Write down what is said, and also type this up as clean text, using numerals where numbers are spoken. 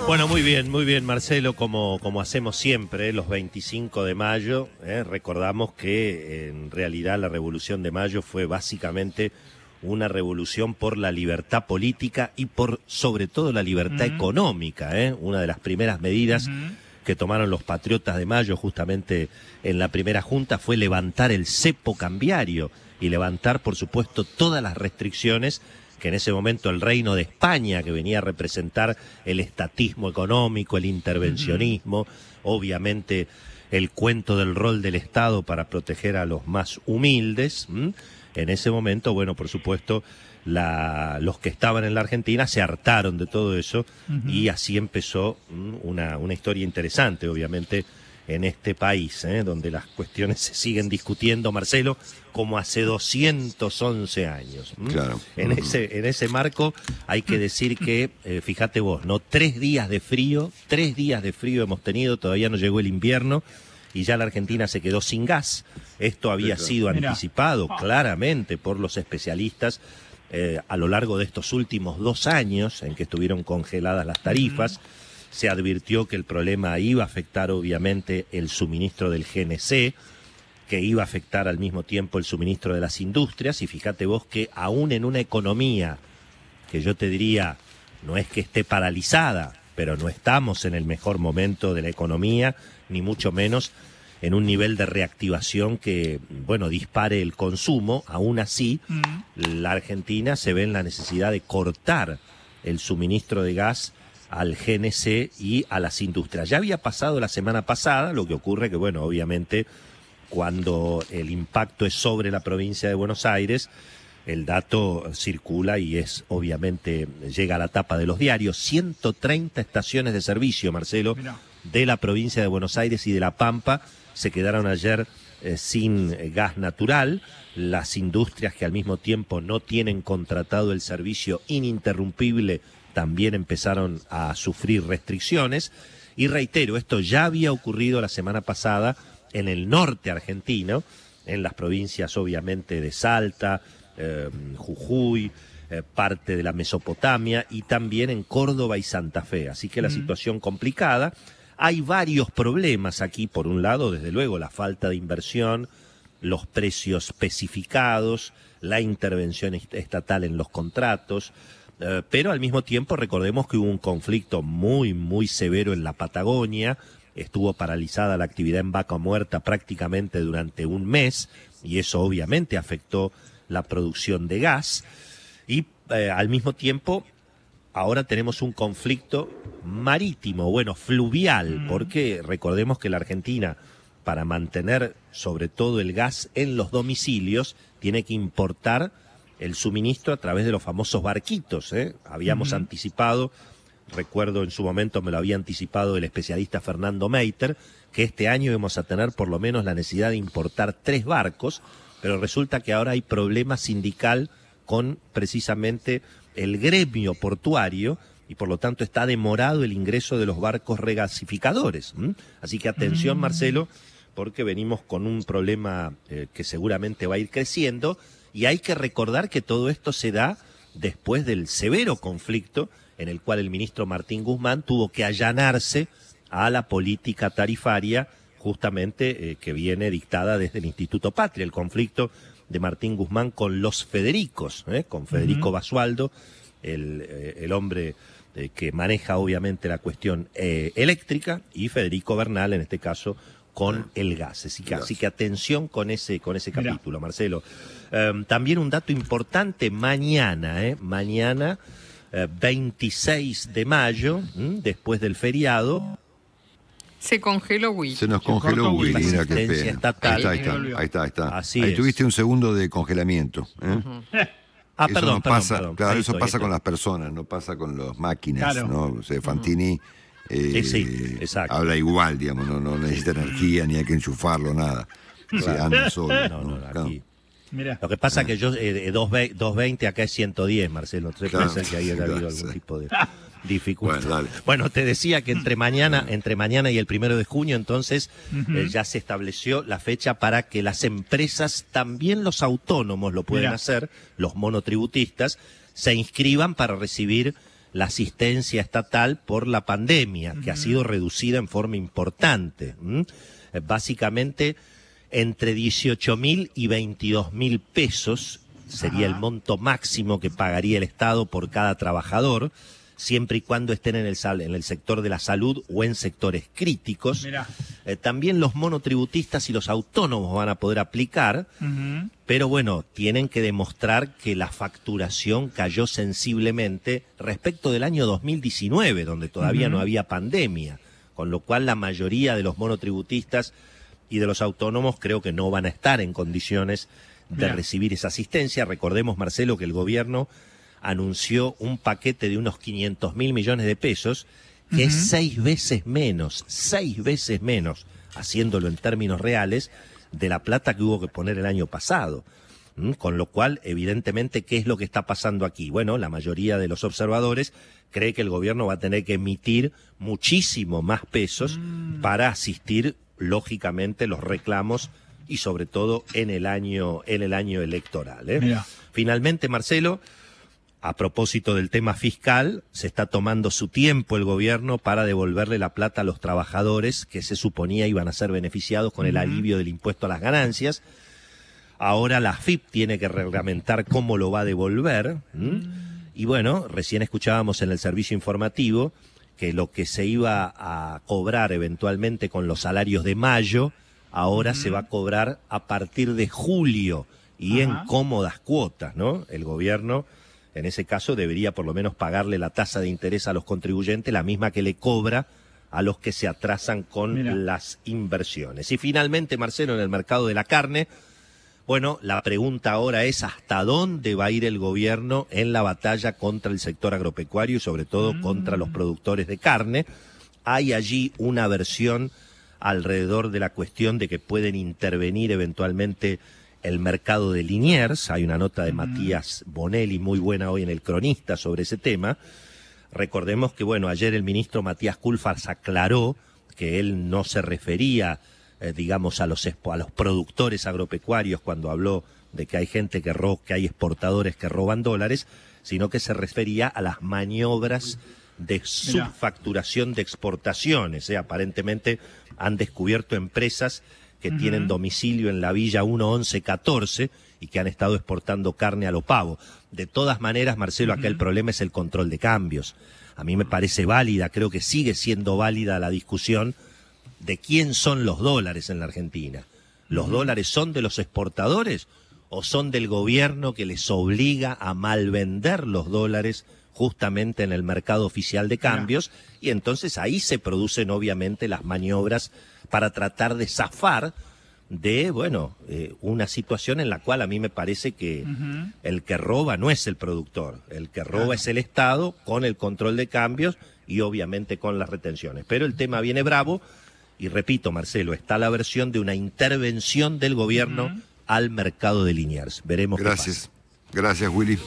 Bueno, muy bien, Marcelo, como hacemos siempre, los 25 de mayo, recordamos que en realidad la Revolución de Mayo fue básicamente una revolución por la libertad política y por, sobre todo, la libertad económica, una de las primeras medidas que tomaron los patriotas de Mayo justamente en la primera junta fue levantar el cepo cambiario y levantar, por supuesto, todas las restricciones que en ese momento el Reino de España, que venía a representar el estatismo económico, el intervencionismo, obviamente el cuento del rol del Estado para proteger a los más humildes, en ese momento, bueno, por supuesto, los que estaban en la Argentina se hartaron de todo eso y así empezó una historia interesante, obviamente, en este país, donde las cuestiones se siguen discutiendo, Marcelo, como hace 211 años. Claro. En ese marco hay que decir que, fíjate vos, ¿no? 3 días de frío hemos tenido, todavía no llegó el invierno y ya la Argentina se quedó sin gas. Esto había sido anticipado claramente por los especialistas a lo largo de estos últimos 2 años en que estuvieron congeladas las tarifas. Se advirtió que el problema iba a afectar obviamente el suministro del GNC, que iba a afectar al mismo tiempo el suministro de las industrias, y fíjate vos que aún en una economía que yo te diría no es que esté paralizada, pero no estamos en el mejor momento de la economía, ni mucho menos en un nivel de reactivación que, bueno, dispare el consumo. Aún así, la Argentina se ve en la necesidad de cortar el suministro de gas al GNC y a las industrias. Ya había pasado la semana pasada, lo que ocurre que, bueno, obviamente, cuando el impacto es sobre la provincia de Buenos Aires, el dato circula y es, obviamente, llega a la tapa de los diarios. 130 estaciones de servicio, Marcelo, de la provincia de Buenos Aires y de La Pampa se quedaron ayer sin gas natural. Las industrias que al mismo tiempo no tienen contratado el servicio ininterrumpible también empezaron a sufrir restricciones. Y reitero, esto ya había ocurrido la semana pasada en el norte argentino, en las provincias obviamente de Salta, Jujuy, parte de la Mesopotamia y también en Córdoba y Santa Fe. Así que la situación complicada. Hay varios problemas aquí. Por un lado, desde luego, la falta de inversión, los precios especificados, la intervención estatal en los contratos, pero al mismo tiempo recordemos que hubo un conflicto muy, muy severo en la Patagonia. Estuvo paralizada la actividad en Vaca Muerta prácticamente durante un mes y eso obviamente afectó la producción de gas. Y al mismo tiempo ahora tenemos un conflicto marítimo, bueno, fluvial, porque recordemos que la Argentina, para mantener sobre todo el gas en los domicilios, tiene que importar el suministro a través de los famosos barquitos. Habíamos anticipado, recuerdo en su momento me lo había anticipado el especialista Fernando Meiter, que este año íbamos a tener por lo menos la necesidad de importar 3 barcos, pero resulta que ahora hay problema sindical con precisamente el gremio portuario y por lo tanto está demorado el ingreso de los barcos regasificadores. Así que atención, Marcelo, porque venimos con un problema que seguramente va a ir creciendo y hay que recordar que todo esto se da después del severo conflicto en el cual el ministro Martín Guzmán tuvo que allanarse a la política tarifaria justamente que viene dictada desde el Instituto Patria, el conflicto de Martín Guzmán con los Federicos, con Federico Basualdo, el hombre que maneja obviamente la cuestión eléctrica, y Federico Bernal, en este caso, con el gas. Así que atención con ese capítulo, Marcelo. También un dato importante, mañana 26 de mayo, después del feriado. Se congeló Willy. Se nos congeló Willy, mira qué pena. Estatal. Ahí está. Así Ahí es. tuviste un segundo de congelamiento. Eso Perdón. Claro, Ahí eso estoy. pasa con las personas, no pasa con las máquinas, Claro. ¿no? O sea, Fantini sí, exacto. habla igual, digamos, no necesita energía, ni hay que enchufarlo, nada. Se anda solo. No, Claro. aquí. Mirá. Lo que pasa es que yo, 220 acá es 110, Marcelo. Entonces Claro, puede ser que haya habido algún tipo de dificultad. Bueno, dale. Bueno, te decía que entre mañana y el 1 de junio, entonces, ya se estableció la fecha para que las empresas, también los autónomos lo pueden Mirá. hacer, los monotributistas, se inscriban para recibir la asistencia estatal por la pandemia, que ha sido reducida en forma importante. Básicamente, entre 18.000 y 22.000 pesos sería el monto máximo que pagaría el Estado por cada trabajador, siempre y cuando estén en el sector de la salud o en sectores críticos. También los monotributistas y los autónomos van a poder aplicar, pero bueno, tienen que demostrar que la facturación cayó sensiblemente respecto del año 2019, donde todavía no había pandemia, con lo cual la mayoría de los monotributistas y de los autónomos creo que no van a estar en condiciones de recibir esa asistencia. Recordemos, Marcelo, que el gobierno anunció un paquete de unos 500.000 millones de pesos, que es 6 veces menos, haciéndolo en términos reales, de la plata que hubo que poner el año pasado. Con lo cual, evidentemente, ¿qué es lo que está pasando aquí? Bueno, la mayoría de los observadores cree que el gobierno va a tener que emitir muchísimo más pesos para asistir, lógicamente, los reclamos y sobre todo en el año electoral. Finalmente, Marcelo, a propósito del tema fiscal, se está tomando su tiempo el gobierno para devolverle la plata a los trabajadores que se suponía iban a ser beneficiados con el alivio del impuesto a las ganancias. Ahora la AFIP tiene que reglamentar cómo lo va a devolver. Y bueno, recién escuchábamos en el servicio informativo que lo que se iba a cobrar eventualmente con los salarios de mayo, ahora se va a cobrar a partir de julio y en cómodas cuotas, ¿no? El gobierno, en ese caso, debería por lo menos pagarle la tasa de interés a los contribuyentes, la misma que le cobra a los que se atrasan con las inversiones. Y finalmente, Marcelo, en el mercado de la carne, bueno, la pregunta ahora es ¿hasta dónde va a ir el gobierno en la batalla contra el sector agropecuario y sobre todo contra los productores de carne? Hay allí una versión alrededor de la cuestión de que pueden intervenir eventualmente el mercado de Liniers. Hay una nota de Matías Bonelli muy buena hoy en El Cronista sobre ese tema. Recordemos que, bueno, ayer el ministro Matías Culfas aclaró que él no se refería, digamos, a los productores agropecuarios cuando habló de que hay gente que hay exportadores que roban dólares, sino que se refería a las maniobras de subfacturación de exportaciones. Aparentemente han descubierto empresas que tienen domicilio en la Villa 11114 y que han estado exportando carne a lo pavo. De todas maneras, Marcelo, acá el problema es el control de cambios. A mí me parece válida, creo que sigue siendo válida la discusión de quién son los dólares en la Argentina. ¿Los dólares son de los exportadores o son del gobierno que les obliga a malvender los dólares justamente en el mercado oficial de cambios? Y entonces ahí se producen obviamente las maniobras para tratar de zafar de, una situación en la cual a mí me parece que el que roba no es el productor, el que roba es el Estado con el control de cambios y obviamente con las retenciones. Pero el tema viene bravo y repito, Marcelo, está la versión de una intervención del gobierno al mercado de Liniers. Veremos qué pasa. Gracias, Willy.